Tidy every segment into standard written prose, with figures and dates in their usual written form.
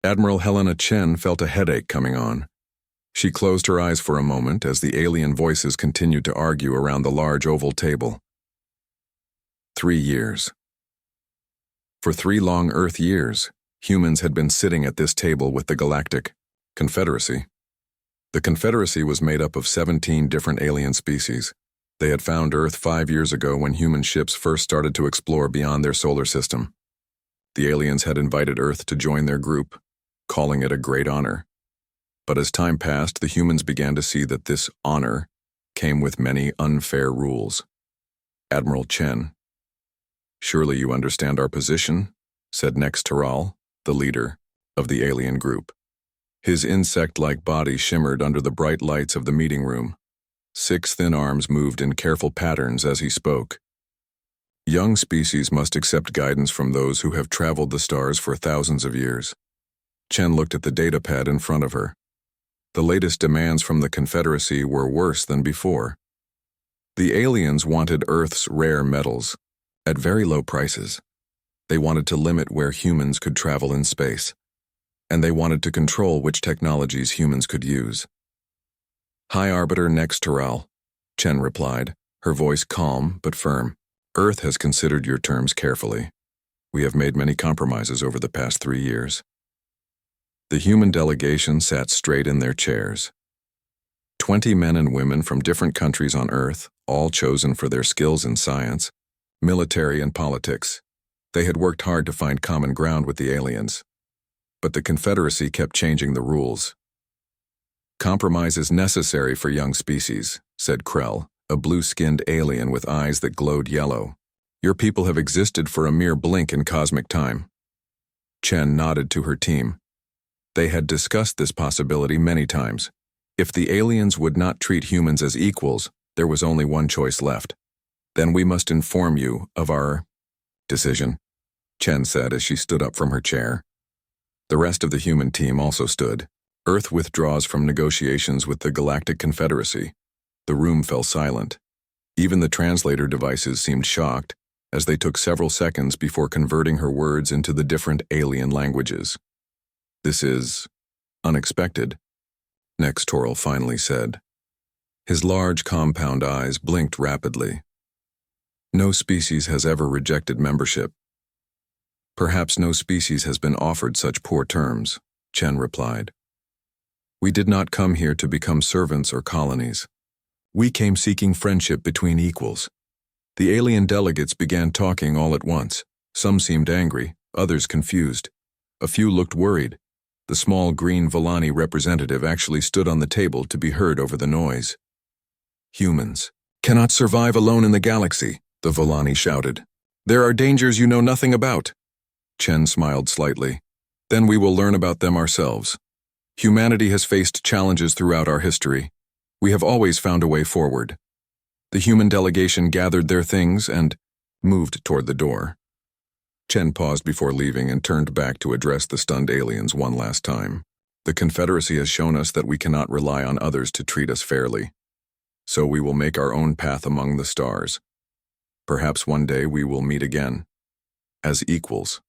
Admiral Helena Chen felt a headache coming on. She closed her eyes for a moment as the alien voices continued to argue around the large oval table. 3 years. For 3 long Earth years, humans had been sitting at this table with the Galactic Confederacy. The Confederacy was made up of 17 different alien species. They had found Earth 5 years ago when human ships first started to explore beyond their solar system. The aliens had invited Earth to join their group, calling it a great honor. But as time passed, the humans began to see that this honor came with many unfair rules. Admiral Chen. "Surely you understand our position," said Nex Taral, the leader of the alien group. His insect-like body shimmered under the bright lights of the meeting room. 6 thin arms moved in careful patterns as he spoke. "Young species must accept guidance from those who have traveled the stars for thousands of years." Chen looked at the datapad in front of her. The latest demands from the Confederacy were worse than before. The aliens wanted Earth's rare metals, at very low prices. They wanted to limit where humans could travel in space, and they wanted to control which technologies humans could use. "High Arbiter Nex Taral," Chen replied, her voice calm but firm. "Earth has considered your terms carefully. We have made many compromises over the past 3 years." The human delegation sat straight in their chairs. 20 men and women from different countries on Earth, all chosen for their skills in science, military, and politics. They had worked hard to find common ground with the aliens. But the Confederacy kept changing the rules. "Compromise is necessary for young species," said Krell, a blue-skinned alien with eyes that glowed yellow. "Your people have existed for a mere blink in cosmic time." Chen nodded to her team. They had discussed this possibility many times. If the aliens would not treat humans as equals, there was only one choice left. "Then we must inform you of our decision," Chen said as she stood up from her chair. The rest of the human team also stood. Earth withdraws from negotiations with the Galactic Confederacy. The room fell silent. Even the translator devices seemed shocked, as they took several seconds before converting her words into the different alien languages. "This is unexpected," Nex Taral finally said. His large compound eyes blinked rapidly. "No species has ever rejected membership. Perhaps no species has been offered such poor terms," Chen replied. "We did not come here to become servants or colonies. We came seeking friendship between equals." The alien delegates began talking all at once. Some seemed angry, others confused. A few looked worried. The small green Volani representative actually stood on the table to be heard over the noise. "Humans cannot survive alone in the galaxy," the Volani shouted. "There are dangers you know nothing about." Chen smiled slightly. "Then we will learn about them ourselves. Humanity has faced challenges throughout our history. We have always found a way forward." The human delegation gathered their things and moved toward the door. Chen paused before leaving and turned back to address the stunned aliens one last time. "The Confederacy has shown us that we cannot rely on others to treat us fairly. So we will make our own path among the stars. Perhaps one day we will meet again, as equals."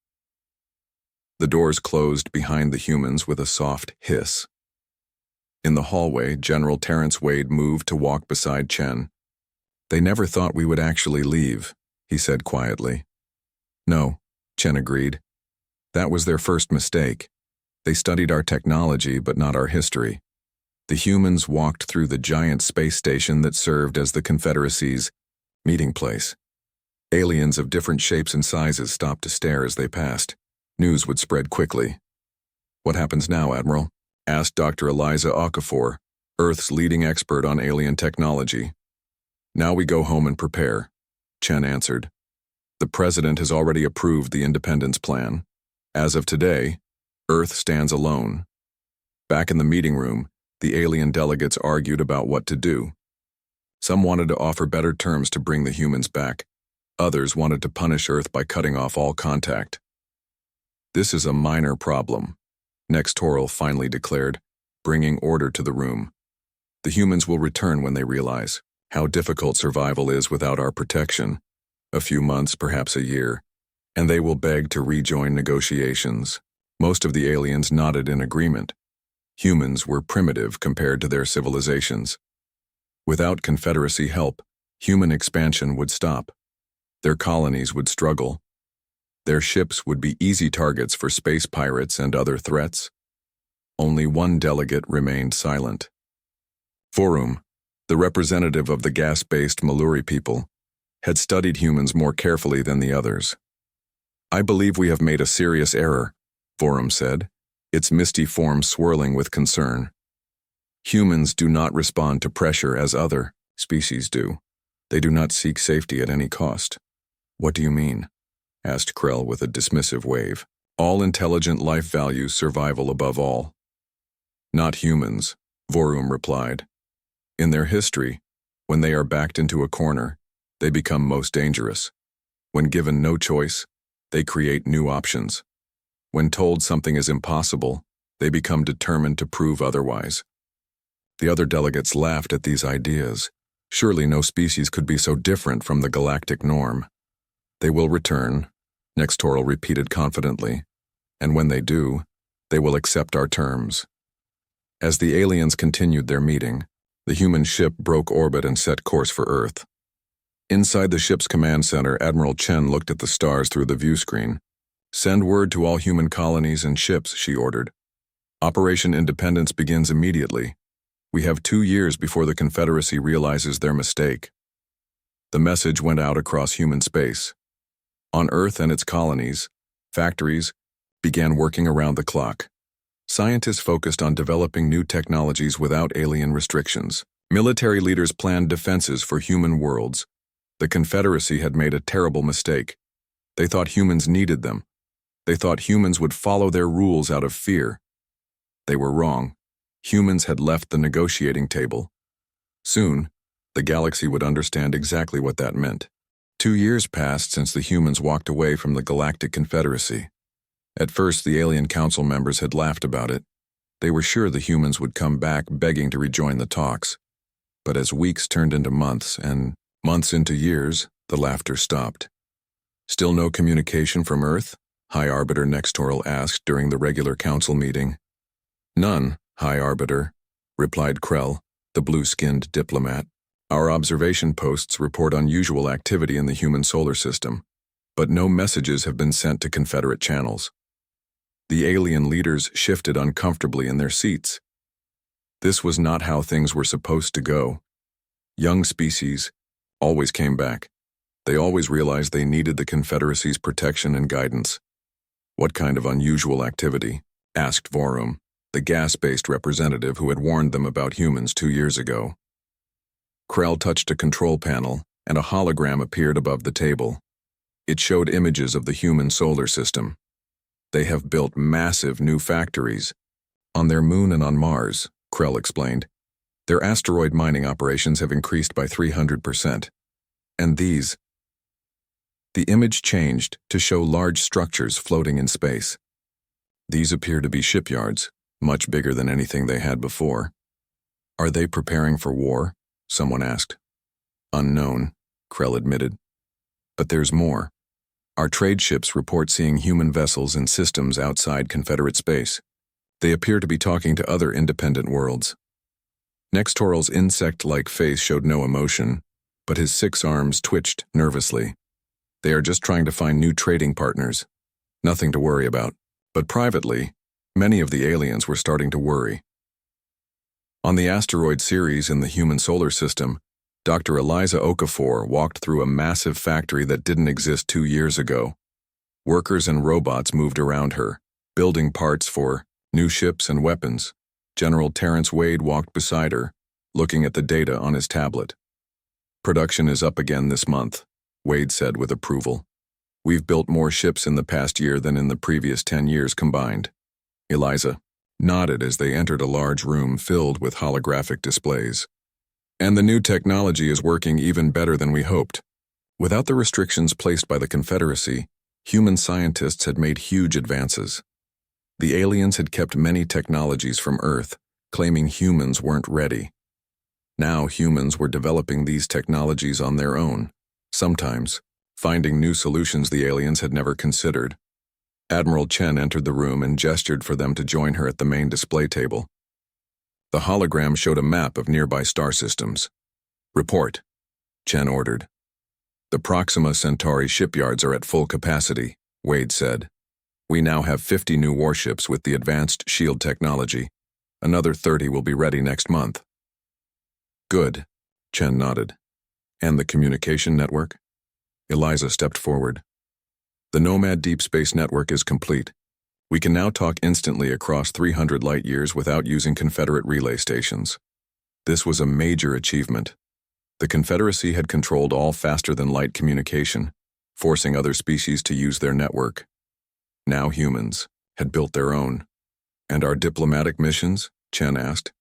The doors closed behind the humans with a soft hiss. In the hallway, General Terrence Wade moved to walk beside Chen. "They never thought we would actually leave," he said quietly. "No," Chen agreed. "That was their first mistake. They studied our technology but not our history." The humans walked through the giant space station that served as the Confederacy's meeting place. Aliens of different shapes and sizes stopped to stare as they passed. News would spread quickly. "What happens now, Admiral?" asked Dr. Eliza Okafor, Earth's leading expert on alien technology. "Now we go home and prepare," Chen answered. "The President has already approved the independence plan. As of today, Earth stands alone." Back in the meeting room, the alien delegates argued about what to do. Some wanted to offer better terms to bring the humans back. Others wanted to punish Earth by cutting off all contact. "This is a minor problem," Nex Taral finally declared, bringing order to the room. "The humans will return when they realize how difficult survival is without our protection. A few months, perhaps a year, and they will beg to rejoin negotiations. Most of the aliens nodded in agreement. Humans were primitive compared to their civilizations. Without Confederacy help, human expansion would stop. Their colonies would struggle. Their ships would be easy targets for space pirates and other threats. Only one delegate remained silent. Forum, the representative of the gas-based Maluri people, had studied humans more carefully than the others. "I believe we have made a serious error," Forum said, its misty form swirling with concern. "Humans do not respond to pressure as other species do. They do not seek safety at any cost." "What do you mean?" asked Krell with a dismissive wave. "All intelligent life values survival above all." "Not humans," Vorum replied. "In their history, when they are backed into a corner, they become most dangerous. When given no choice, they create new options. When told something is impossible, they become determined to prove otherwise." The other delegates laughed at these ideas. Surely no species could be so different from the galactic norm. "They will return," Nextoral repeated confidently, "and when they do, they will accept our terms." As the aliens continued their meeting, the human ship broke orbit and set course for Earth. Inside the ship's command center, Admiral Chen looked at the stars through the view screen. "Send word to all human colonies and ships," she ordered. "Operation Independence begins immediately. We have 2 years before the Confederacy realizes their mistake." The message went out across human space. On Earth and its colonies, factories began working around the clock. Scientists focused on developing new technologies without alien restrictions. Military leaders planned defenses for human worlds. The Confederacy had made a terrible mistake. They thought humans needed them. They thought humans would follow their rules out of fear. They were wrong. Humans had left the negotiating table. Soon, the galaxy would understand exactly what that meant. 2 years passed since the humans walked away from the Galactic Confederacy. At first, the alien council members had laughed about it. They were sure the humans would come back begging to rejoin the talks. But as weeks turned into months and months into years, the laughter stopped. "Still no communication from Earth?" High Arbiter Nextoral asked during the regular council meeting. "None, High Arbiter," replied Krell, the blue-skinned diplomat. "Our observation posts report unusual activity in the human solar system, but no messages have been sent to Confederate channels." The alien leaders shifted uncomfortably in their seats. This was not how things were supposed to go. Young species always came back. They always realized they needed the Confederacy's protection and guidance. "What kind of unusual activity?" asked Vorum, the gas-based representative who had warned them about humans 2 years ago. Krell touched a control panel, and a hologram appeared above the table. It showed images of the human solar system. "They have built massive new factories on their moon and on Mars," Krell explained. "Their asteroid mining operations have increased by 300%. And these..." The image changed to show large structures floating in space. "These appear to be shipyards, much bigger than anything they had before." "Are they preparing for war?" someone asked. "Unknown," Krell admitted. "But there's more. Our trade ships report seeing human vessels and systems outside Confederate space. They appear to be talking to other independent worlds." Nextoral's insect-like face showed no emotion, but his 6 arms twitched nervously. "They are just trying to find new trading partners. Nothing to worry about." But privately, many of the aliens were starting to worry. On the asteroid Ceres in the human solar system, Dr. Eliza Okafor walked through a massive factory that didn't exist 2 years ago. Workers and robots moved around her, building parts for new ships and weapons. General Terrence Wade walked beside her, looking at the data on his tablet. "Production is up again this month," Wade said with approval. "We've built more ships in the past year than in the previous 10 years combined." Eliza nodded as they entered a large room filled with holographic displays. "And the new technology is working even better than we hoped." Without the restrictions placed by the Confederacy, human scientists had made huge advances. The aliens had kept many technologies from Earth, claiming humans weren't ready. Now humans were developing these technologies on their own, sometimes finding new solutions the aliens had never considered. Admiral Chen entered the room and gestured for them to join her at the main display table. The hologram showed a map of nearby star systems. "Report," Chen ordered. "The Proxima Centauri shipyards are at full capacity," Wade said. "We now have 50 new warships with the advanced shield technology. Another 30 will be ready next month." "Good," Chen nodded. "And the communication network?" Eliza stepped forward. "The Nomad Deep Space Network is complete. We can now talk instantly across 300 light-years without using Confederate relay stations." This was a major achievement. The Confederacy had controlled all faster-than-light communication, forcing other species to use their network. Now humans had built their own. "And our diplomatic missions?" Chen asked.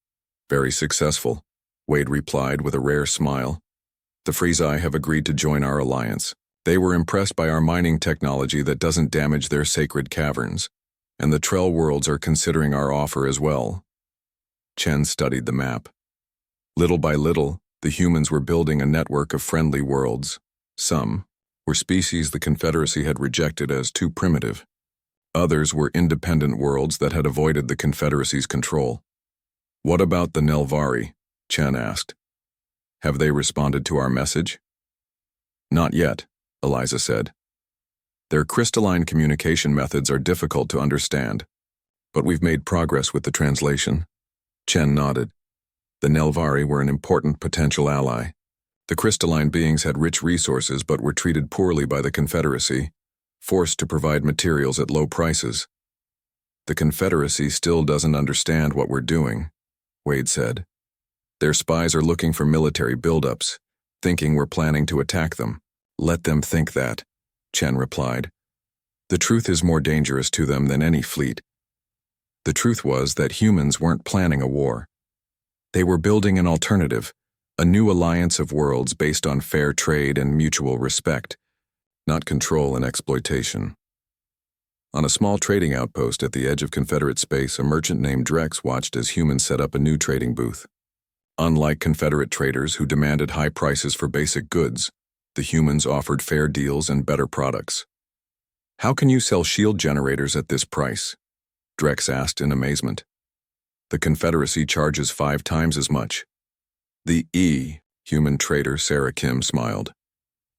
"Very successful," Wade replied with a rare smile. "The Frisi have agreed to join our alliance. They were impressed by our mining technology that doesn't damage their sacred caverns, and the Trell worlds are considering our offer as well." Chen studied the map. Little by little, the humans were building a network of friendly worlds. Some were species the Confederacy had rejected as too primitive. Others were independent worlds that had avoided the Confederacy's control. "What about the Nelvari?" Chen asked. "Have they responded to our message?" "Not yet," Eliza said. "Their crystalline communication methods are difficult to understand, but we've made progress with the translation." Chen nodded. The Nelvari were an important potential ally. The crystalline beings had rich resources but were treated poorly by the Confederacy, forced to provide materials at low prices. "The Confederacy still doesn't understand what we're doing," Wade said. "Their spies are looking for military buildups, thinking we're planning to attack them." "Let them think that," Chen replied. "The truth is more dangerous to them than any fleet." The truth was that humans weren't planning a war. They were building an alternative, a new alliance of worlds based on fair trade and mutual respect, not control and exploitation. On a small trading outpost at the edge of Confederate space, a merchant named Drex watched as humans set up a new trading booth. Unlike Confederate traders who demanded high prices for basic goods, the humans offered fair deals and better products. "How can you sell shield generators at this price?" Drex asked in amazement. "The Confederacy charges 5 times as much." The human trader Sarah Kim smiled.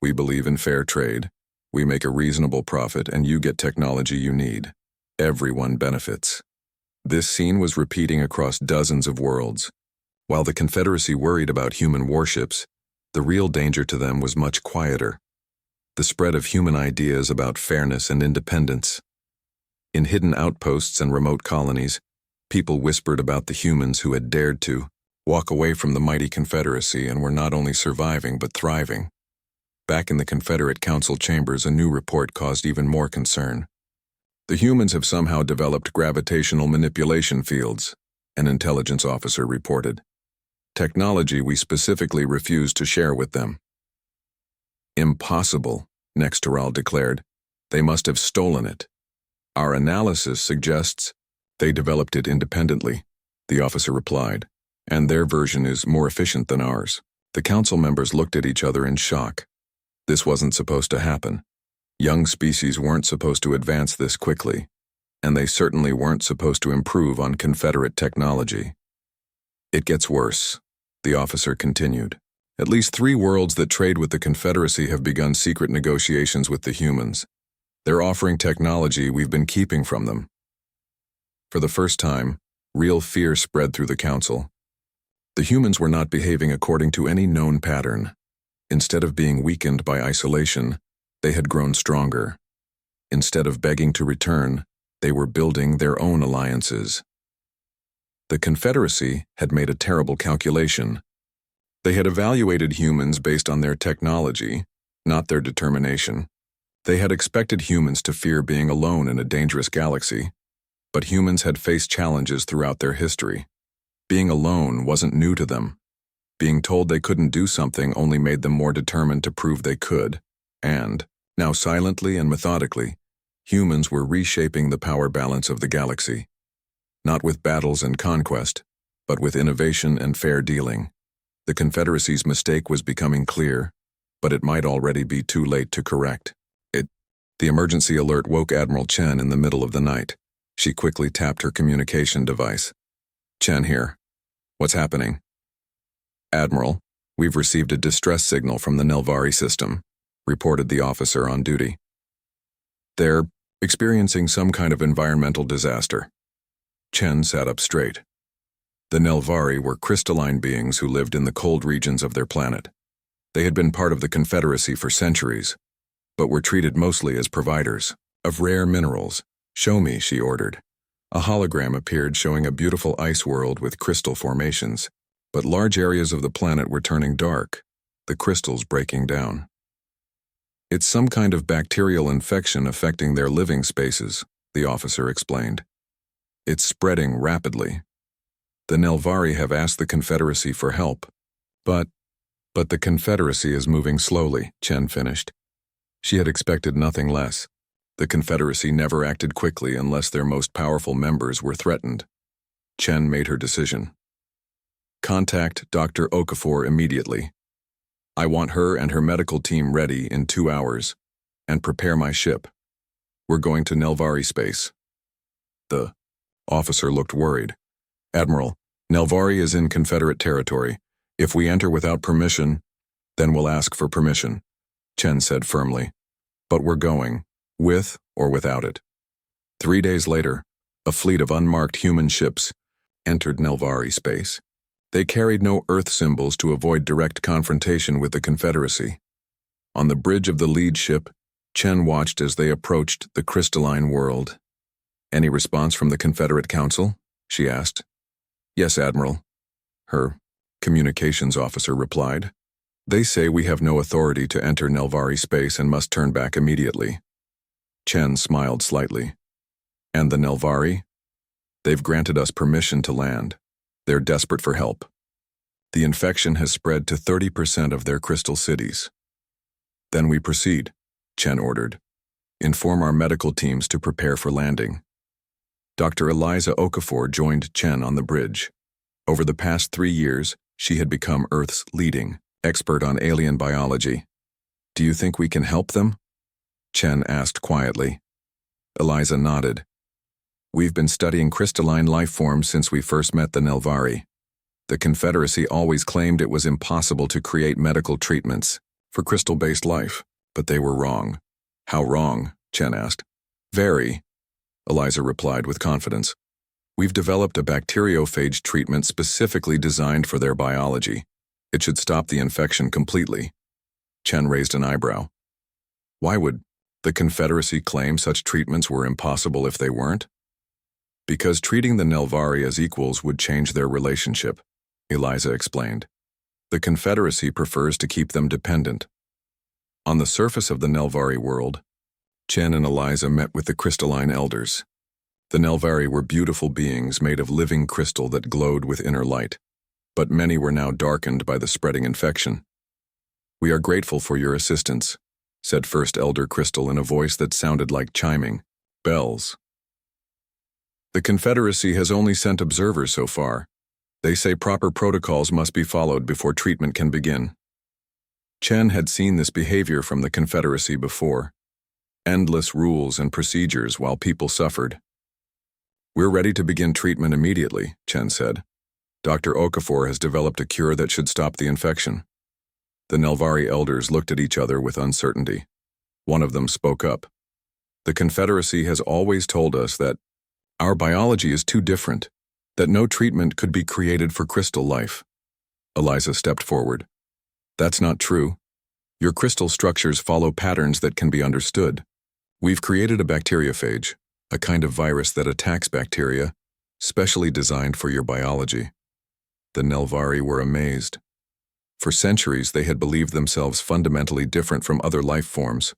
"We believe in fair trade. We make a reasonable profit and you get technology you need. Everyone benefits." This scene was repeating across dozens of worlds. While the Confederacy worried about human warships, the real danger to them was much quieter. The spread of human ideas about fairness and independence. In hidden outposts and remote colonies, people whispered about the humans who had dared to walk away from the mighty Confederacy and were not only surviving but thriving. Back in the Confederate Council chambers, a new report caused even more concern. "The humans have somehow developed gravitational manipulation fields," an intelligence officer reported. "Technology we specifically refused to share with them." "Impossible," Nextoral declared. "They must have stolen it." "Our analysis suggests they developed it independently," the officer replied, "and their version is more efficient than ours." The council members looked at each other in shock. This wasn't supposed to happen. Young species weren't supposed to advance this quickly, and they certainly weren't supposed to improve on Confederate technology. "It gets worse," the officer continued. "At least 3 worlds that trade with the Confederacy have begun secret negotiations with the humans. They're offering technology we've been keeping from them." For the first time, real fear spread through the council. The humans were not behaving according to any known pattern. Instead of being weakened by isolation, they had grown stronger. Instead of begging to return, they were building their own alliances. The Confederacy had made a terrible calculation. They had evaluated humans based on their technology, not their determination. They had expected humans to fear being alone in a dangerous galaxy, but humans had faced challenges throughout their history. Being alone wasn't new to them. Being told they couldn't do something only made them more determined to prove they could, and, now silently and methodically, humans were reshaping the power balance of the galaxy. Not with battles and conquest, but with innovation and fair dealing. The Confederacy's mistake was becoming clear, but it might already be too late to correct. The emergency alert woke Admiral Chen in the middle of the night. She quickly tapped her communication device. Chen here. What's happening? Admiral, we've received a distress signal from the Nelvari system, reported the officer on duty. They're experiencing some kind of environmental disaster. Chen sat up straight. The Nelvari were crystalline beings who lived in the cold regions of their planet. They had been part of the Confederacy for centuries, but were treated mostly as providers of rare minerals. Show me, she ordered. A hologram appeared showing a beautiful ice world with crystal formations, but large areas of the planet were turning dark, the crystals breaking down. It's some kind of bacterial infection affecting their living spaces, the officer explained. It's spreading rapidly. The Nelvari have asked the Confederacy for help, but the Confederacy is moving slowly, Chen finished. She had expected nothing less. The Confederacy never acted quickly unless their most powerful members were threatened. Chen made her decision. Contact Dr. Okafor immediately. I want her and her medical team ready in 2 hours, and prepare my ship. We're going to Nelvari space. The officer looked worried. Admiral, Nelvari is in Confederate territory. If we enter without permission, then we'll ask for permission, Chen said firmly. But we're going, with or without it. 3 days later, a fleet of unmarked human ships entered Nelvari space. They carried no Earth symbols to avoid direct confrontation with the Confederacy. On the bridge of the lead ship, Chen watched as they approached the crystalline world. Any response from the Confederate Council? She asked. Yes, Admiral. Her communications officer replied. They say we have no authority to enter Nelvari space and must turn back immediately. Chen smiled slightly. And the Nelvari? They've granted us permission to land. They're desperate for help. The infection has spread to 30% of their crystal cities. Then we proceed, Chen ordered. Inform our medical teams to prepare for landing. Dr. Eliza Okafor joined Chen on the bridge. Over the past 3 years, she had become Earth's leading expert on alien biology. Do you think we can help them? Chen asked quietly. Eliza nodded. We've been studying crystalline life forms since we first met the Nelvari. The Confederacy always claimed it was impossible to create medical treatments for crystal-based life, but they were wrong. How wrong? Chen asked. Very, Eliza replied with confidence. We've developed a bacteriophage treatment specifically designed for their biology. It should stop the infection completely. Chen raised an eyebrow. Why would the Confederacy claim such treatments were impossible if they weren't? Because treating the Nelvari as equals would change their relationship, Eliza explained. The Confederacy prefers to keep them dependent. On the surface of the Nelvari world, Chen and Eliza met with the crystalline elders. The Nelvari were beautiful beings made of living crystal that glowed with inner light, but many were now darkened by the spreading infection. We are grateful for your assistance, said First Elder Crystal in a voice that sounded like chiming bells. The Confederacy has only sent observers so far. They say proper protocols must be followed before treatment can begin. Chen had seen this behavior from the Confederacy before. Endless rules and procedures while people suffered. We're ready to begin treatment immediately, Chen said. Dr. Okafor has developed a cure that should stop the infection. The Nelvari elders looked at each other with uncertainty. One of them spoke up. The Confederacy has always told us that our biology is too different, that no treatment could be created for crystal life. Eliza stepped forward. That's not true. Your crystal structures follow patterns that can be understood. We've created a bacteriophage, a kind of virus that attacks bacteria, specially designed for your biology. The Nelvari were amazed. For centuries, they had believed themselves fundamentally different from other life forms,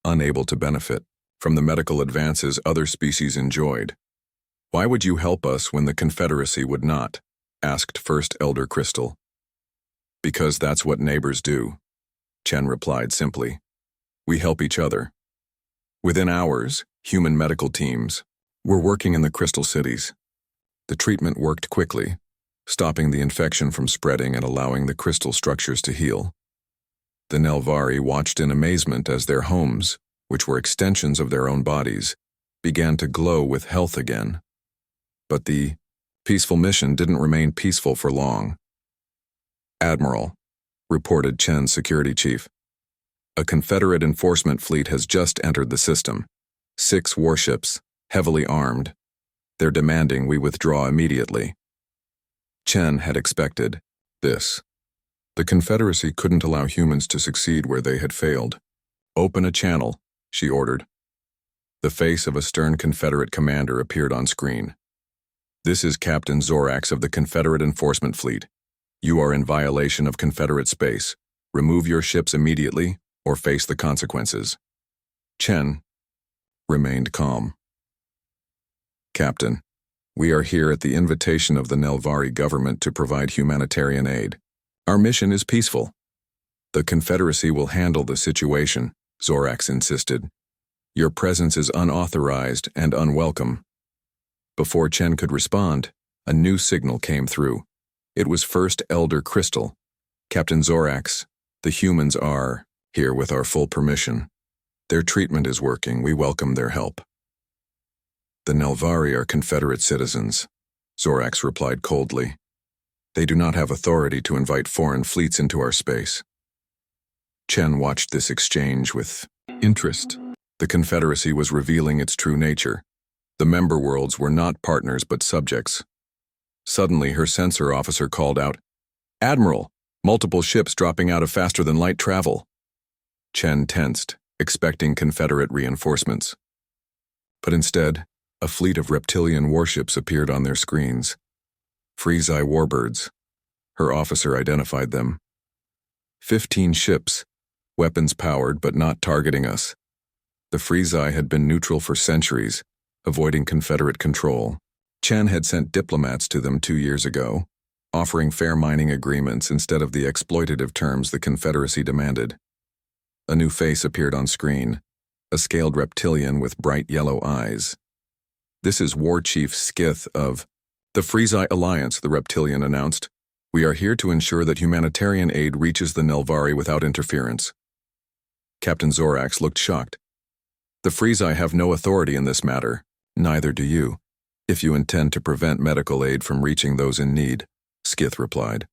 unable to benefit from the medical advances other species enjoyed. Why would you help us when the Confederacy would not? Asked First Elder Crystal. Because that's what neighbors do, Chen replied simply. We help each other. Within hours, human medical teams were working in the crystal cities. The treatment worked quickly, stopping the infection from spreading and allowing the crystal structures to heal. The Nelvari watched in amazement as their homes which were extensions of their own bodies, began to glow with health again. But the peaceful mission didn't remain peaceful for long. "Admiral," reported Chen's security chief, "a Confederate enforcement fleet has just entered the system. 6 warships, heavily armed. They're demanding we withdraw immediately." Chen had expected this. The Confederacy couldn't allow humans to succeed where they had failed. "Open a channel," she ordered. The face of a stern Confederate commander appeared on screen. "This is Captain Zorax of the Confederate Enforcement Fleet. You are in violation of Confederate space. Remove your ships immediately or face the consequences." Chen remained calm. "Captain, we are here at the invitation of the Nelvari government to provide humanitarian aid. Our mission is peaceful." "The Confederacy will handle the situation," Zorax insisted. "Your presence is unauthorized and unwelcome." Before Chen could respond, a new signal came through. It was First Elder Crystal. "Captain Zorax, the humans are here with our full permission. Their treatment is working. We welcome their help." "The Nelvari are Confederate citizens," Zorax replied coldly. "They do not have authority to invite foreign fleets into our space." Chen watched this exchange with interest. The Confederacy was revealing its true nature. The member worlds were not partners but subjects. Suddenly, her sensor officer called out, "Admiral, multiple ships dropping out of faster-than-light travel." Chen tensed, expecting Confederate reinforcements. But instead, a fleet of reptilian warships appeared on their screens. Sci-Fi warbirds. Her officer identified them. 15 ships, weapons-powered but not targeting us. The Sci-Fi had been neutral for centuries, avoiding Confederate control. Chen had sent diplomats to them 2 years ago, offering fair mining agreements instead of the exploitative terms the Confederacy demanded. A new face appeared on screen, a scaled reptilian with bright yellow eyes. "This is War Chief Skith of the Sci-Fi Alliance," the reptilian announced. "We are here to ensure that humanitarian aid reaches the Nelvari without interference." Captain Zorax looked shocked. "The Sci-Fi have no authority in this matter. Neither do you, if you intend to prevent medical aid from reaching those in need," Skith replied.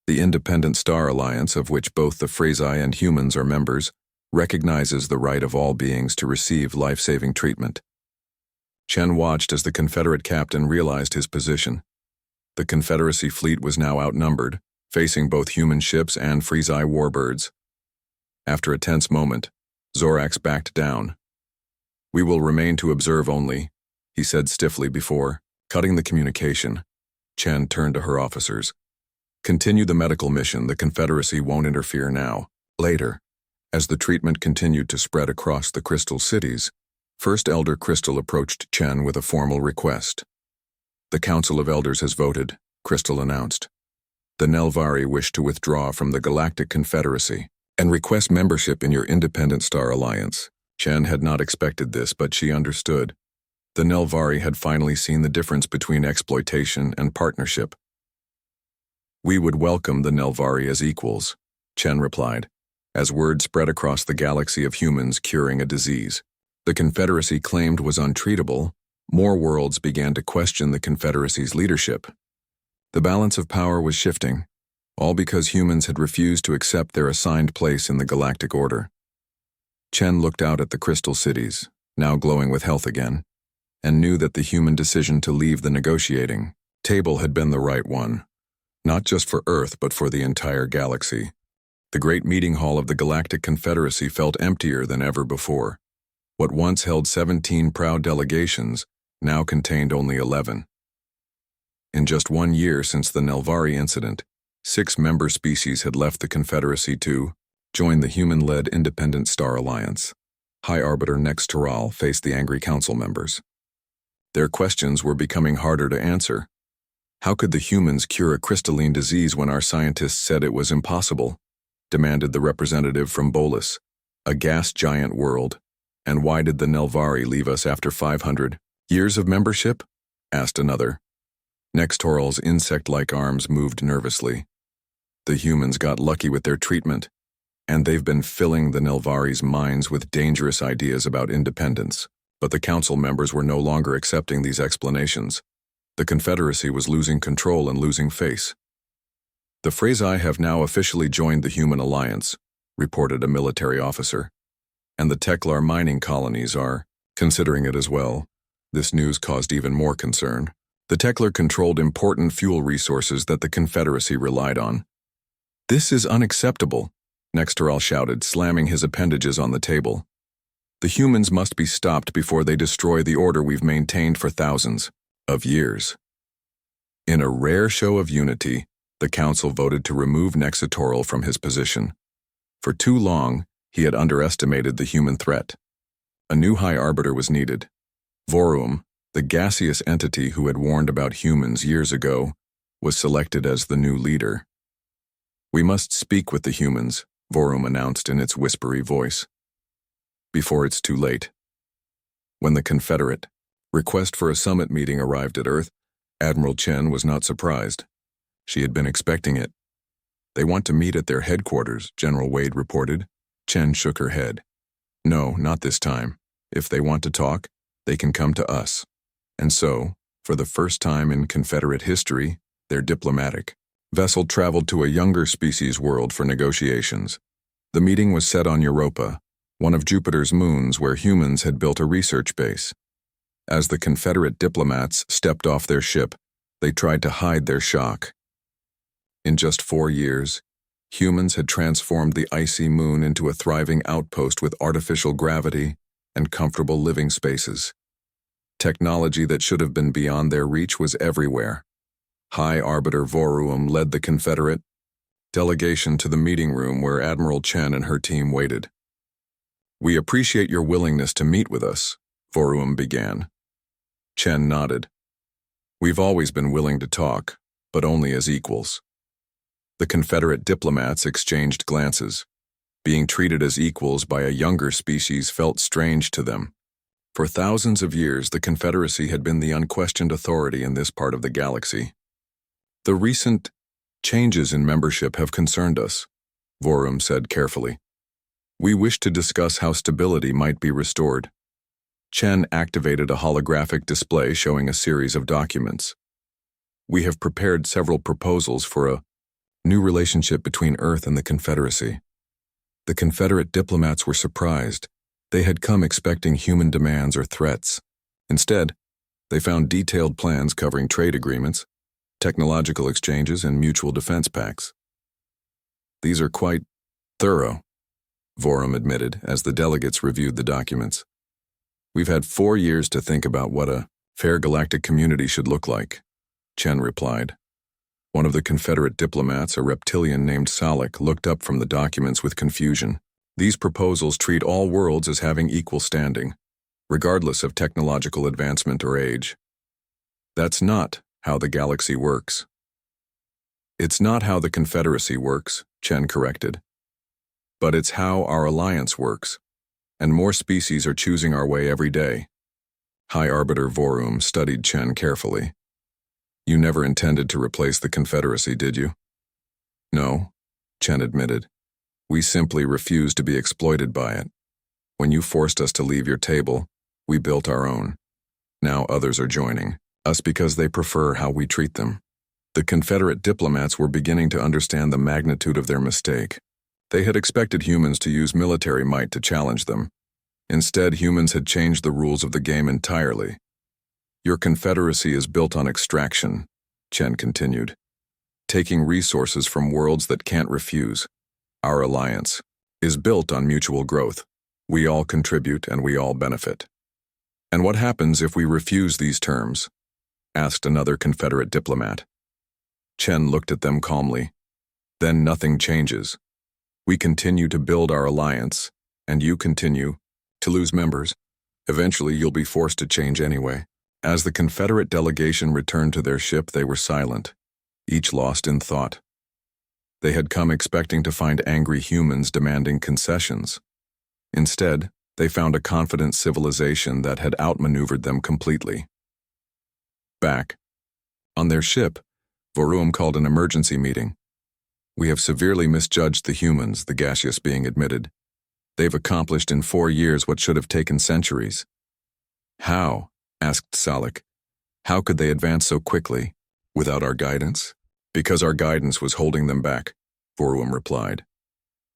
"The Independent Star Alliance, of which both the Sci-Fi and humans are members, recognizes the right of all beings to receive life-saving treatment." Chen watched as the Confederate captain realized his position. The Confederacy fleet was now outnumbered, facing both human ships and Sci-Fi warbirds. After a tense moment, Zorax backed down. "We will remain to observe only," he said stiffly before, cutting the communication. Chen turned to her officers. "Continue the medical mission. The Confederacy won't interfere now. Later." As the treatment continued to spread across the Crystal Cities, First Elder Crystal approached Chen with a formal request. "The Council of Elders has voted," Crystal announced. "The Nelvari wish to withdraw from the Galactic Confederacy and request membership in your Independent Star Alliance." Chen had not expected this, but she understood. The Nelvari had finally seen the difference between exploitation and partnership. "We would welcome the Nelvari as equals," Chen replied, as word spread across the galaxy of humans curing a disease the Confederacy claimed was untreatable. More worlds began to question the Confederacy's leadership. The balance of power was shifting, all because humans had refused to accept their assigned place in the galactic order. Chen looked out at the Crystal Cities, now glowing with health again, and knew that the human decision to leave the negotiating table had been the right one, not just for Earth but for the entire galaxy. The great meeting hall of the Galactic Confederacy felt emptier than ever before. What once held 17 proud delegations now contained only 11. In just 1 year since the Nelvari incident, 6 member species had left the Confederacy to join the human-led Independent Star Alliance. High Arbiter Nex Taral faced the angry council members. Their questions were becoming harder to answer. How could the humans cure a crystalline disease when our scientists said it was impossible? Demanded the representative from Bolus, a gas giant world. And why did the Nelvari leave us after 500 years of membership? Asked another. Nex Toral's insect-like arms moved nervously. The humans got lucky with their treatment. and they've been filling the Nilvaris' minds with dangerous ideas about independence. But the council members were no longer accepting these explanations. The Confederacy was losing control and losing face. "The Sci-Fi have now officially joined the Human Alliance," reported a military officer. "And the Teklar mining colonies are considering it as well." This news caused even more concern. The Teklar controlled important fuel resources that the Confederacy relied on. "This is unacceptable," Nexteral shouted, slamming his appendages on the table. "The humans must be stopped before they destroy the order we've maintained for thousands of years." In a rare show of unity, the council voted to remove Nexitoral from his position. For too long, he had underestimated the human threat. A new High Arbiter was needed. Vorum, the gaseous entity who had warned about humans years ago, was selected as the new leader. "We must speak with the humans," Vorum announced in its whispery voice, "before it's too late." When the Confederate request for a summit meeting arrived at Earth, Admiral Chen was not surprised. She had been expecting it. "They want to meet at their headquarters," General Wade reported. Chen shook her head. "No, not this time. If they want to talk, they can come to us." And so, for the first time in Confederate history, their diplomatic vessel traveled to a younger species world for negotiations. The meeting was set on Europa, one of Jupiter's moons where humans had built a research base. As the Confederate diplomats stepped off their ship, they tried to hide their shock. In just 4 years, humans had transformed the icy moon into a thriving outpost with artificial gravity and comfortable living spaces. Technology that should have been beyond their reach was everywhere. High Arbiter Vorum led the Confederate delegation to the meeting room where Admiral Chen and her team waited. "We appreciate your willingness to meet with us," Vorum began. Chen nodded. "We've always been willing to talk, but only as equals." The Confederate diplomats exchanged glances. Being treated as equals by a younger species felt strange to them. For thousands of years, the Confederacy had been the unquestioned authority in this part of the galaxy. "The recent changes in membership have concerned us," Vorum said carefully. "We wish to discuss how stability might be restored." Chen activated a holographic display showing a series of documents. "We have prepared several proposals for a new relationship between Earth and the Confederacy." The Confederate diplomats were surprised. They had come expecting human demands or threats. Instead, they found detailed plans covering trade agreements, technological exchanges, and mutual defense pacts. "These are quite thorough," Vorum admitted as the delegates reviewed the documents. "We've had 4 years to think about what a fair galactic community should look like," Chen replied. One of the Confederate diplomats, a reptilian named Salik, looked up from the documents with confusion. "These proposals treat all worlds as having equal standing, regardless of technological advancement or age. That's not how the galaxy works." "It's not how the Confederacy works," Chen corrected. "But it's how our alliance works, and more species are choosing our way every day." High Arbiter Vorum studied Chen carefully. "You never intended to replace the Confederacy, did you?" "No," Chen admitted. "We simply refused to be exploited by it. When you forced us to leave your table, we built our own. Now others are joining us because they prefer how we treat them." The Confederate diplomats were beginning to understand the magnitude of their mistake. They had expected humans to use military might to challenge them. Instead, humans had changed the rules of the game entirely. "Your Confederacy is built on extraction," Chen continued, "taking resources from worlds that can't refuse. Our alliance is built on mutual growth. We all contribute and we all benefit." "And what happens if we refuse these terms?" asked another Confederate diplomat. Chen looked at them calmly. "Then nothing changes. We continue to build our alliance, and you continue to lose members. Eventually you'll be forced to change anyway." As the Confederate delegation returned to their ship, they were silent, each lost in thought. They had come expecting to find angry humans demanding concessions. Instead, they found a confident civilization that had outmaneuvered them completely. Back on their ship, Vorum called an emergency meeting. We have severely misjudged the humans, the gaseous being admitted. They've accomplished in 4 years what should have taken centuries. How? Asked Salak. How could they advance so quickly? Without our guidance? Because our guidance was holding them back, Vorum replied.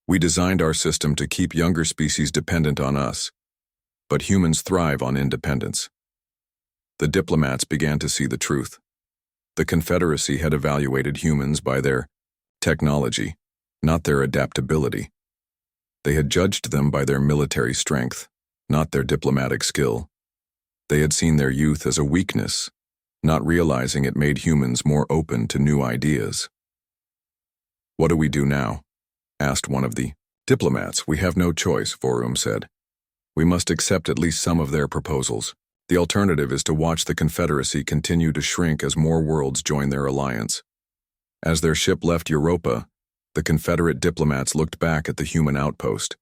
We designed our system to keep younger species dependent on us, but humans thrive on independence. The diplomats began to see the truth. The Confederacy had evaluated humans by their technology, not their adaptability. They had judged them by their military strength, not their diplomatic skill. They had seen their youth as a weakness, not realizing it made humans more open to new ideas. What do we do now? Asked one of the diplomats. We have no choice, Vorum said. We must accept at least some of their proposals. The alternative is to watch the Confederacy continue to shrink as more worlds join their alliance. As their ship left Europa, the Confederate diplomats looked back at the human outpost.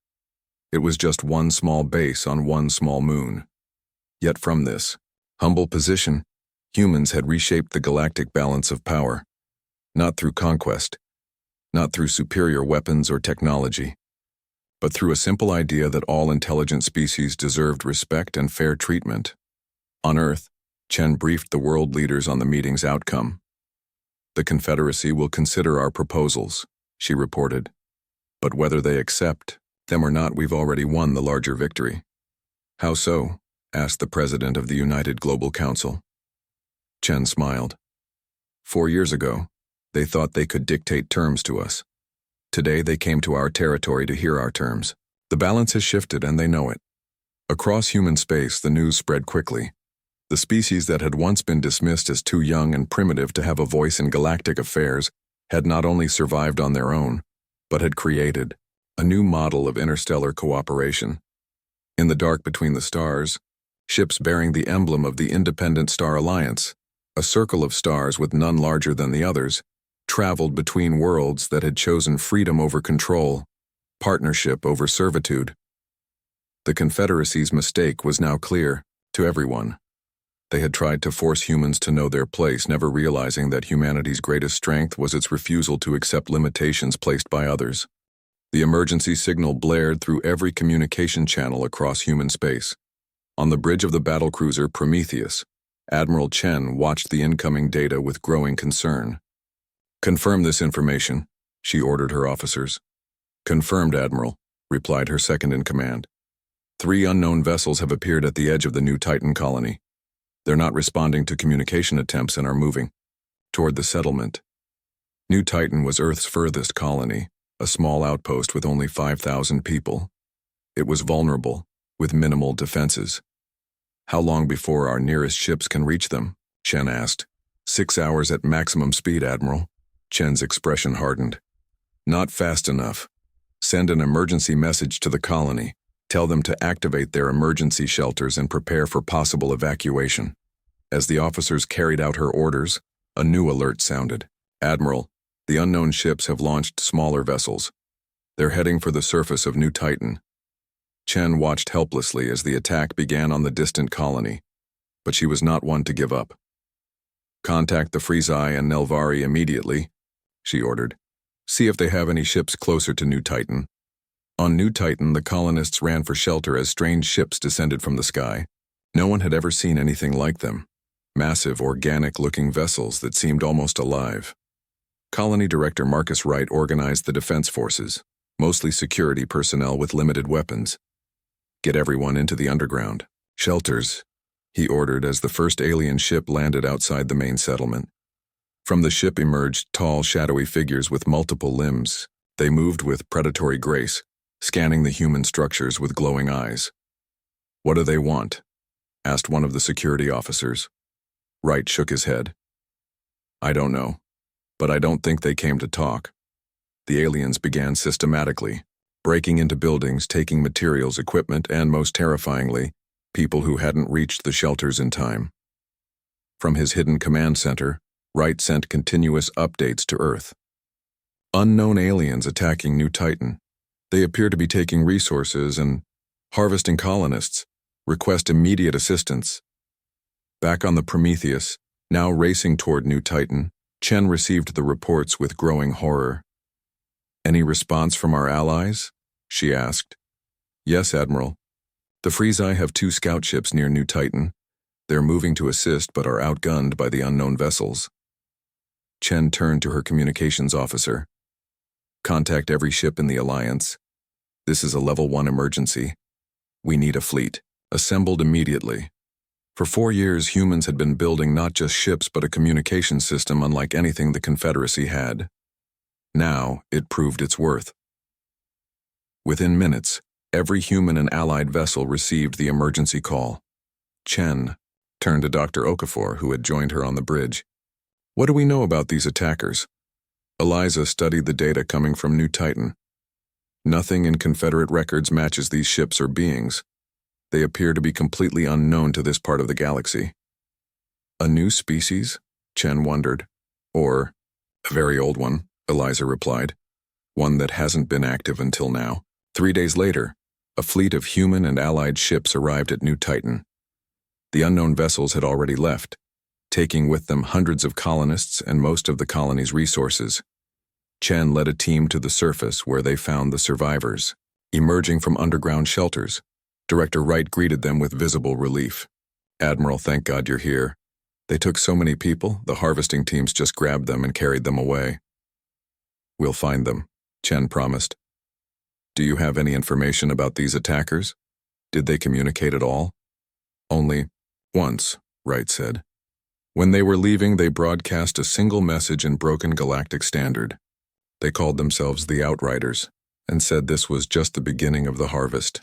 It was just one small base on one small moon. Yet from this humble position, humans had reshaped the galactic balance of power, not through conquest, not through superior weapons or technology, but through a simple idea that all intelligent species deserved respect and fair treatment. On Earth, Chen briefed the world leaders on the meeting's outcome. The Confederacy will consider our proposals, she reported. But whether they accept them or not, we've already won the larger victory. How so? Asked the president of the United Global Council. Chen smiled. 4 years ago, they thought they could dictate terms to us. Today they came to our territory to hear our terms. The balance has shifted and they know it. Across human space, the news spread quickly. The species that had once been dismissed as too young and primitive to have a voice in galactic affairs had not only survived on their own, but had created a new model of interstellar cooperation. In the dark between the stars, ships bearing the emblem of the Independent Star Alliance, a circle of stars with none larger than the others, traveled between worlds that had chosen freedom over control, partnership over servitude. The Confederacy's mistake was now clear to everyone. They had tried to force humans to know their place, never realizing that humanity's greatest strength was its refusal to accept limitations placed by others. The emergency signal blared through every communication channel across human space. On the bridge of the battlecruiser Prometheus, Admiral Chen watched the incoming data with growing concern. Confirm this information, she ordered her officers. Confirmed, Admiral, replied her second-in-command. 3 unknown vessels have appeared at the edge of the new Titan colony. They're not responding to communication attempts and are moving toward the settlement. New Titan was Earth's furthest colony, a small outpost with only 5,000 people. It was vulnerable, with minimal defenses. How long before our nearest ships can reach them? Chen asked. 6 hours at maximum speed, Admiral. Chen's expression hardened. Not fast enough. Send an emergency message to the colony. Tell them to activate their emergency shelters and prepare for possible evacuation. As the officers carried out her orders, a new alert sounded. Admiral, the unknown ships have launched smaller vessels. They're heading for the surface of New Titan. Chen watched helplessly as the attack began on the distant colony, but she was not one to give up. Contact the Frezai and Nelvari immediately, she ordered. See if they have any ships closer to New Titan. On New Titan, the colonists ran for shelter as strange ships descended from the sky. No one had ever seen anything like them. Massive, organic-looking vessels that seemed almost alive. Colony Director Marcus Wright organized the defense forces, mostly security personnel with limited weapons. Get everyone into the underground shelters, he ordered as the first alien ship landed outside the main settlement. From the ship emerged tall, shadowy figures with multiple limbs. They moved with predatory grace, scanning the human structures with glowing eyes. What do they want? Asked one of the security officers. Wright shook his head. I don't know, but I don't think they came to talk. The aliens began systematically, breaking into buildings, taking materials, equipment, and most terrifyingly, people who hadn't reached the shelters in time. From his hidden command center, Wright sent continuous updates to Earth. Unknown aliens attacking New Titan. They appear to be taking resources and harvesting colonists. Request immediate assistance. Back on the Prometheus, now racing toward New Titan, Chen received the reports with growing horror. Any response from our allies? She asked. Yes, Admiral. The Sci-Fi have 2 scout ships near New Titan. They're moving to assist but are outgunned by the unknown vessels. Chen turned to her communications officer. Contact every ship in the Alliance. This is a Level 1 emergency. We need a fleet. Assembled immediately. For 4 years, humans had been building not just ships but a communication system unlike anything the Confederacy had. Now, it proved its worth. Within minutes, every human and allied vessel received the emergency call. Chen turned to Dr. Okafor, who had joined her on the bridge. What do we know about these attackers? Eliza studied the data coming from New Titan. Nothing in Confederate records matches these ships or beings. They appear to be completely unknown to this part of the galaxy. A new species? Chen wondered. Or a very old one, Eliza replied. One that hasn't been active until now. 3 days later, a fleet of human and allied ships arrived at New Titan. The unknown vessels had already left, taking with them hundreds of colonists and most of the colony's resources. Chen led a team to the surface where they found the survivors, emerging from underground shelters. Director Wright greeted them with visible relief. Admiral, thank God you're here. They took so many people, the harvesting teams just grabbed them and carried them away. We'll find them, Chen promised. Do you have any information about these attackers? Did they communicate at all? Only once, Wright said. When they were leaving, they broadcast a single message in broken galactic standard. They called themselves the Outriders and said this was just the beginning of the harvest.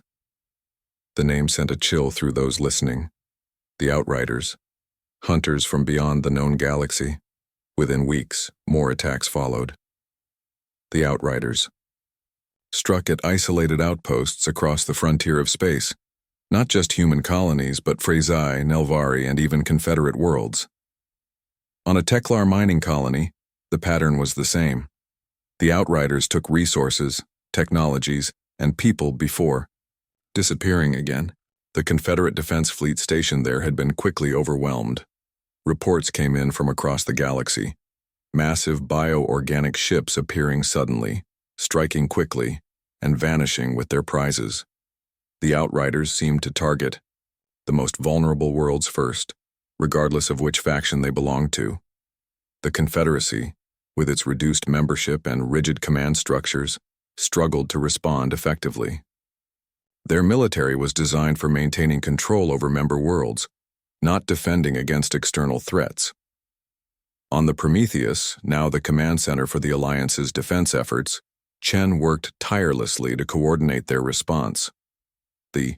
The name sent a chill through those listening. The Outriders, hunters from beyond the known galaxy. Within weeks, more attacks followed. The Outriders struck at isolated outposts across the frontier of space, not just human colonies, but Sci-Fi, Nelvari, and even Confederate worlds. On a Teklar mining colony, the pattern was the same. The Outriders took resources, technologies, and people before disappearing again. The Confederate Defense Fleet stationed there had been quickly overwhelmed. Reports came in from across the galaxy. Massive bioorganic ships appearing suddenly, striking quickly, and vanishing with their prizes. The Outriders seemed to target the most vulnerable worlds first, regardless of which faction they belonged to. The Confederacy, with its reduced membership and rigid command structures, struggled to respond effectively. Their military was designed for maintaining control over member worlds, not defending against external threats. On the Prometheus, now the command center for the Alliance's defense efforts, Chen worked tirelessly to coordinate their response. The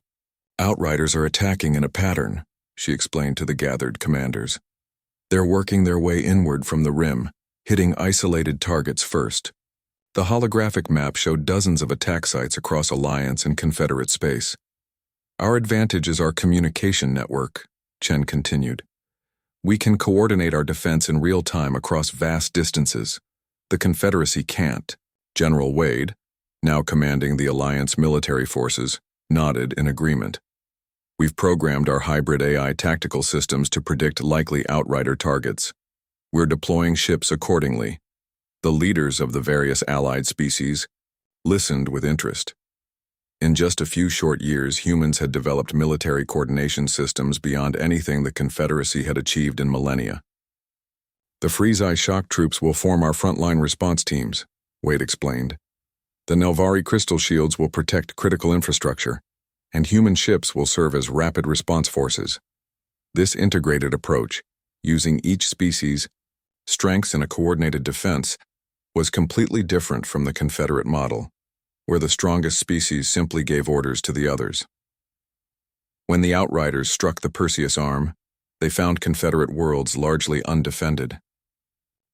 Outriders are attacking in a pattern, she explained to the gathered commanders. They're working their way inward from the rim, hitting isolated targets first. The holographic map showed dozens of attack sites across Alliance and Confederate space. Our advantage is our communication network, Chen continued. We can coordinate our defense in real time across vast distances. The Confederacy can't. General Wade, now commanding the Alliance military forces, nodded in agreement. We've programmed our hybrid AI tactical systems to predict likely Outrider targets. We're deploying ships accordingly. The leaders of the various allied species listened with interest. In just a few short years, humans had developed military coordination systems beyond anything the Confederacy had achieved in millennia. The Sci-Fi shock troops will form our frontline response teams, Wade explained. The Nelvari crystal shields will protect critical infrastructure, and human ships will serve as rapid response forces. This integrated approach, using each species' strengths in a coordinated defense, was completely different from the Confederate model, where the strongest species simply gave orders to the others. When the Outriders struck the Perseus Arm, they found Confederate worlds largely undefended.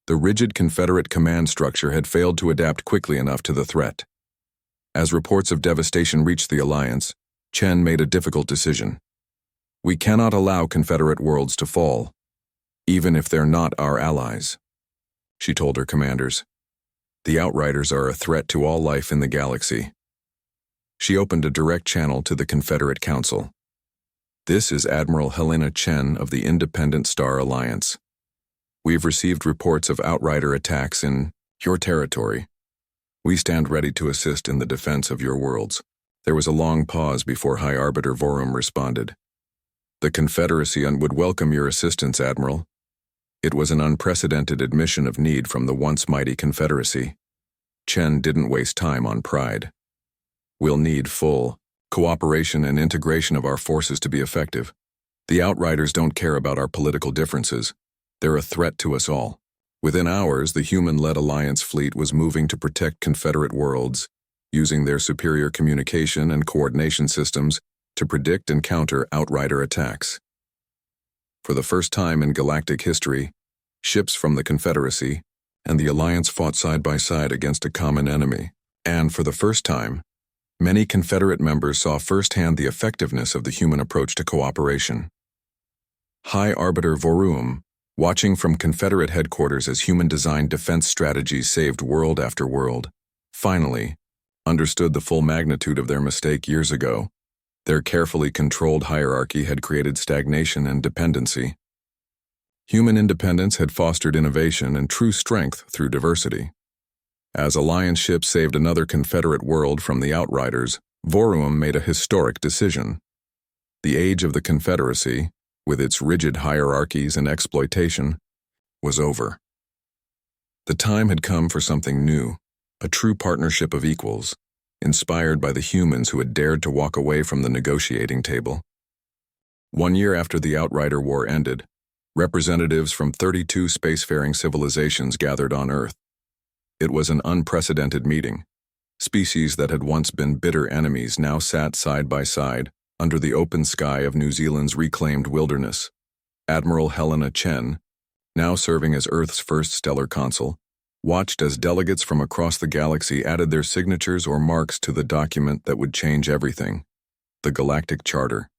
The rigid Confederate command structure had failed to adapt quickly enough to the threat. As reports of devastation reached the Alliance, Chen made a difficult decision. We cannot allow Confederate worlds to fall, even if they're not our allies, she told her commanders. The Outriders are a threat to all life in the galaxy. She opened a direct channel to the Confederate Council. This is Admiral Helena Chen of the Independent Star Alliance. We've received reports of Outrider attacks in your territory. We stand ready to assist in the defense of your worlds. There was a long pause before High Arbiter Vorum responded. The Confederacy would welcome your assistance, Admiral. It was an unprecedented admission of need from the once mighty Confederacy. Chen didn't waste time on pride. We'll need full cooperation and integration of our forces to be effective. The Outriders don't care about our political differences. They're a threat to us all. Within hours, the human-led Alliance fleet was moving to protect Confederate worlds, using their superior communication and coordination systems to predict and counter Outrider attacks. For the first time in galactic history, ships from the Confederacy and the Alliance fought side by side against a common enemy. And for the first time, many Confederate members saw firsthand the effectiveness of the human approach to cooperation. High Arbiter Vorum, watching from Confederate headquarters as human-designed defense strategies saved world after world, finally understood the full magnitude of their mistake years ago. Their carefully controlled hierarchy had created stagnation and dependency. Human independence had fostered innovation and true strength through diversity. As Alliance ships saved another Confederate world from the Outriders, Vorum made a historic decision. The age of the Confederacy, with its rigid hierarchies and exploitation, was over. The time had come for something new, a true partnership of equals, inspired by the humans who had dared to walk away from the negotiating table. 1 year after the Outrider War ended, representatives from 32 spacefaring civilizations gathered on Earth. It was an unprecedented meeting. Species that had once been bitter enemies now sat side by side under the open sky of New Zealand's reclaimed wilderness. Admiral Helena Chen, now serving as Earth's first stellar consul, watched as delegates from across the galaxy added their signatures or marks to the document that would change everything, the Galactic Charter.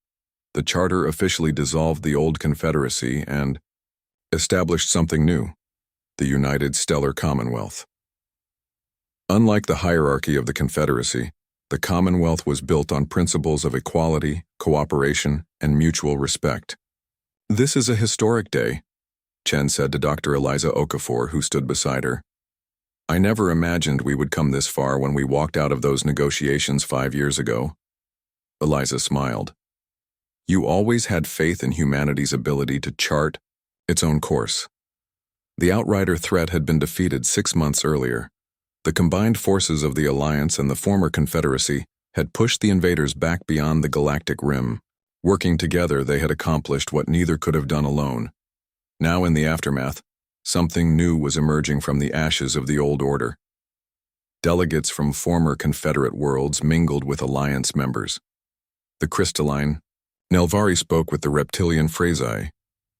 The Charter officially dissolved the old Confederacy and established something new, the United Stellar Commonwealth. Unlike the hierarchy of the Confederacy, the Commonwealth was built on principles of equality, cooperation, and mutual respect. "This is a historic day," Chen said to Dr. Eliza Okafor, who stood beside her. "I never imagined we would come this far when we walked out of those negotiations 5 years ago." Eliza smiled. "You always had faith in humanity's ability to chart its own course." The Outrider threat had been defeated 6 months earlier. The combined forces of the Alliance and the former Confederacy had pushed the invaders back beyond the galactic rim. Working together, they had accomplished what neither could have done alone. Now in the aftermath, something new was emerging from the ashes of the old order. Delegates from former Confederate worlds mingled with Alliance members. The crystalline Nelvari spoke with the reptilian Phrazi.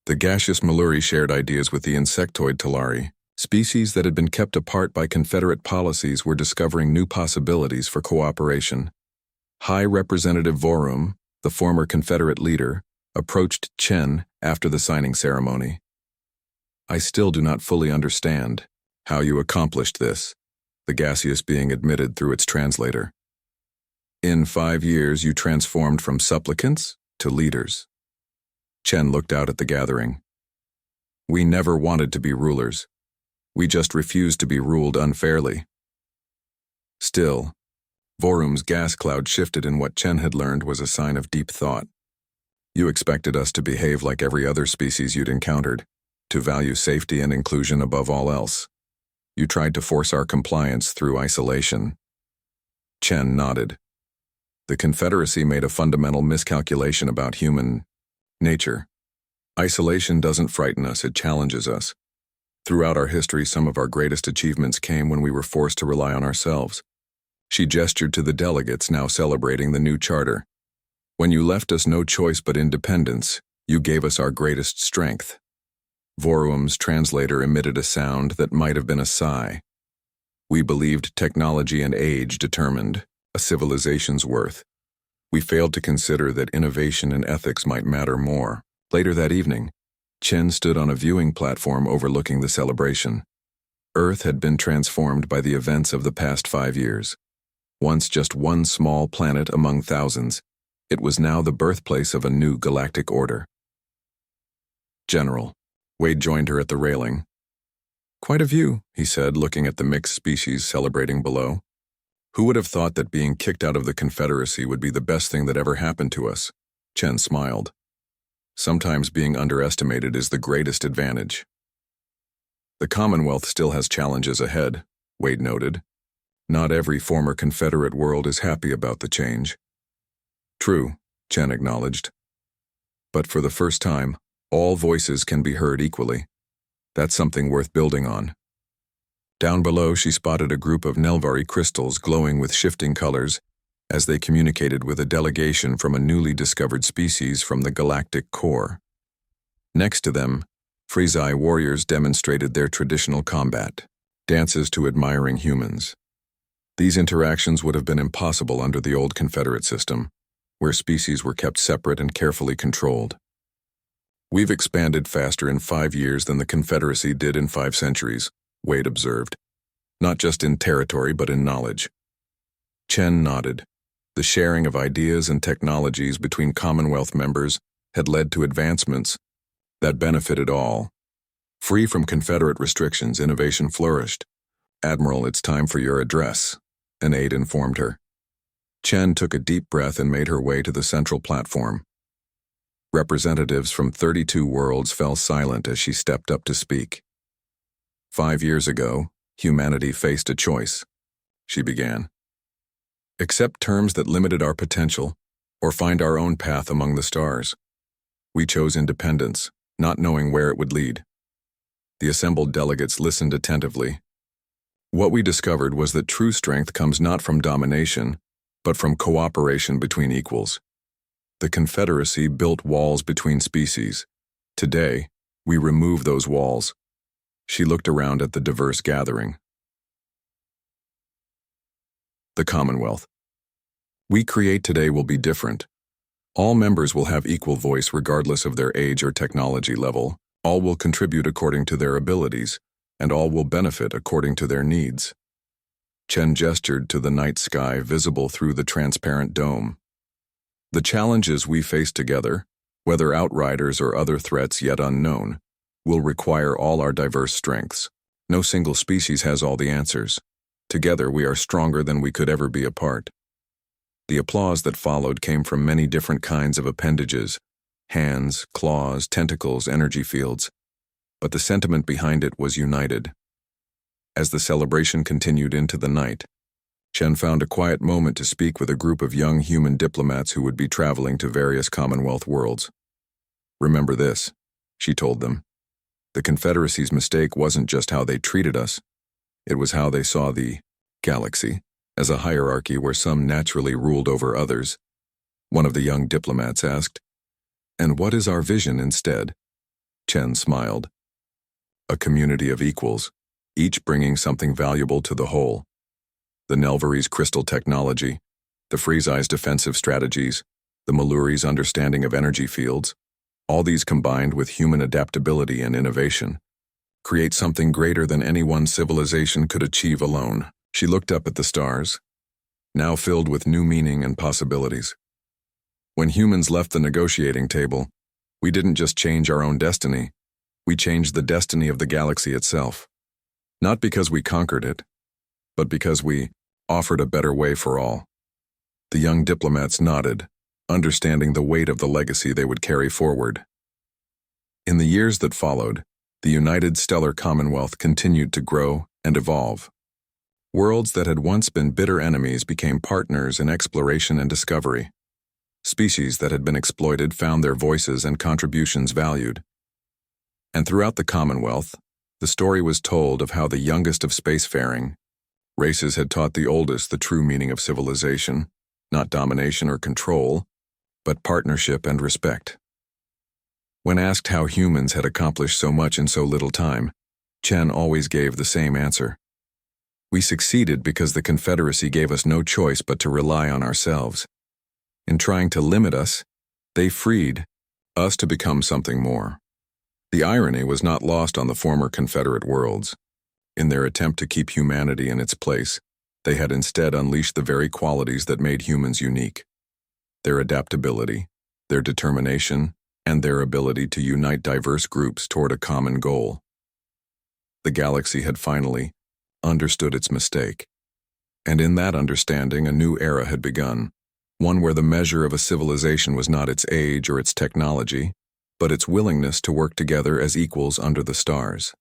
The gaseous Maluri shared ideas with the insectoid Talari. Species that had been kept apart by Confederate policies were discovering new possibilities for cooperation. High Representative Vorum, the former Confederate leader, approached Chen after the signing ceremony. "I still do not fully understand how you accomplished this," the gaseous being admitted through its translator. "In 5 years you transformed from supplicants to leaders." Chen looked out at the gathering. "We never wanted to be rulers. We just refused to be ruled unfairly." Still, Vorum's gas cloud shifted in what Chen had learned was a sign of deep thought. "You expected us to behave like every other species you'd encountered, to value safety and inclusion above all else. You tried to force our compliance through isolation." Chen nodded. "The Confederacy made a fundamental miscalculation about human nature. Isolation doesn't frighten us, it challenges us. Throughout our history, some of our greatest achievements came when we were forced to rely on ourselves." She gestured to the delegates now celebrating the new charter. "When you left us no choice but independence, you gave us our greatest strength." Vorum's translator emitted a sound that might have been a sigh. "We believed technology and age determined a civilization's worth. We failed to consider that innovation and ethics might matter more." Later that evening, Chen stood on a viewing platform overlooking the celebration. Earth had been transformed by the events of the past 5 years. Once just one small planet among thousands, it was now the birthplace of a new galactic order. "General," Wade joined her at the railing. Quite a view, he said, looking at the mixed species celebrating below. Who would have thought that being kicked out of the Confederacy would be the best thing that ever happened to us? Chen smiled. Sometimes being underestimated is the greatest advantage. The Commonwealth still has challenges ahead, Wade noted. Not every former Confederate world is happy about the change. True, Chen acknowledged. But for the first time, all voices can be heard equally. That's something worth building on. Down below, she spotted a group of Nelvari crystals glowing with shifting colors as they communicated with a delegation from a newly discovered species from the galactic core. Next to them, Sci-Fi warriors demonstrated their traditional combat, dances to admiring humans. These interactions would have been impossible under the old Confederate system, where species were kept separate and carefully controlled. We've expanded faster in 5 years than the Confederacy did in 5 centuries, Wade observed. Not just in territory, but in knowledge. Chen nodded. The sharing of ideas and technologies between Commonwealth members had led to advancements that benefited all. Free from Confederate restrictions, innovation flourished. Admiral, it's time for your address, an aide informed her. Chen took a deep breath and made her way to the central platform. Representatives from 32 worlds fell silent as she stepped up to speak. 5 years ago, humanity faced a choice, she began. Accept terms that limited our potential, or find our own path among the stars. We chose independence, not knowing where it would lead. The assembled delegates listened attentively. What we discovered was that true strength comes not from domination, but from cooperation between equals. The Confederacy built walls between species. Today, we remove those walls. She looked around at the diverse gathering. The Commonwealth. We create today will be different. All members will have equal voice regardless of their age or technology level. All will contribute according to their abilities, and all will benefit according to their needs. Chen gestured to the night sky visible through the transparent dome. The challenges we face together, whether outriders or other threats yet unknown, will require all our diverse strengths. No single species has all the answers. Together we are stronger than we could ever be apart. The applause that followed came from many different kinds of appendages, hands, claws, tentacles, energy fields, but the sentiment behind it was united. As the celebration continued into the night, Chen found a quiet moment to speak with a group of young human diplomats who would be traveling to various Commonwealth worlds. Remember this, she told them. The Confederacy's mistake wasn't just how they treated us. It was how they saw the galaxy as a hierarchy where some naturally ruled over others. One of the young diplomats asked, "And what is our vision instead?" Chen smiled. A community of equals, each bringing something valuable to the whole. The Nelvari's crystal technology, the Sci-Fi's defensive strategies, the Maluri's understanding of energy fields, all these combined with human adaptability and innovation, create something greater than any one civilization could achieve alone. She looked up at the stars, now filled with new meaning and possibilities. When humans left the negotiating table, we didn't just change our own destiny, we changed the destiny of the galaxy itself. Not because we conquered it, but because we offered a better way for all. The young diplomats nodded, understanding the weight of the legacy they would carry forward. In the years that followed, the United Stellar Commonwealth continued to grow and evolve. Worlds that had once been bitter enemies became partners in exploration and discovery. Species that had been exploited found their voices and contributions valued. And throughout the Commonwealth, the story was told of how the youngest of spacefaring races had taught the oldest the true meaning of civilization, not domination or control, but partnership and respect. When asked how humans had accomplished so much in so little time, Chen always gave the same answer. We succeeded because the Confederacy gave us no choice but to rely on ourselves. In trying to limit us, they freed us to become something more. The irony was not lost on the former Confederate worlds. In their attempt to keep humanity in its place, they had instead unleashed the very qualities that made humans unique. Their adaptability, their determination, and their ability to unite diverse groups toward a common goal. The galaxy had finally understood its mistake. And in that understanding, a new era had begun, one where the measure of a civilization was not its age or its technology, but its willingness to work together as equals under the stars.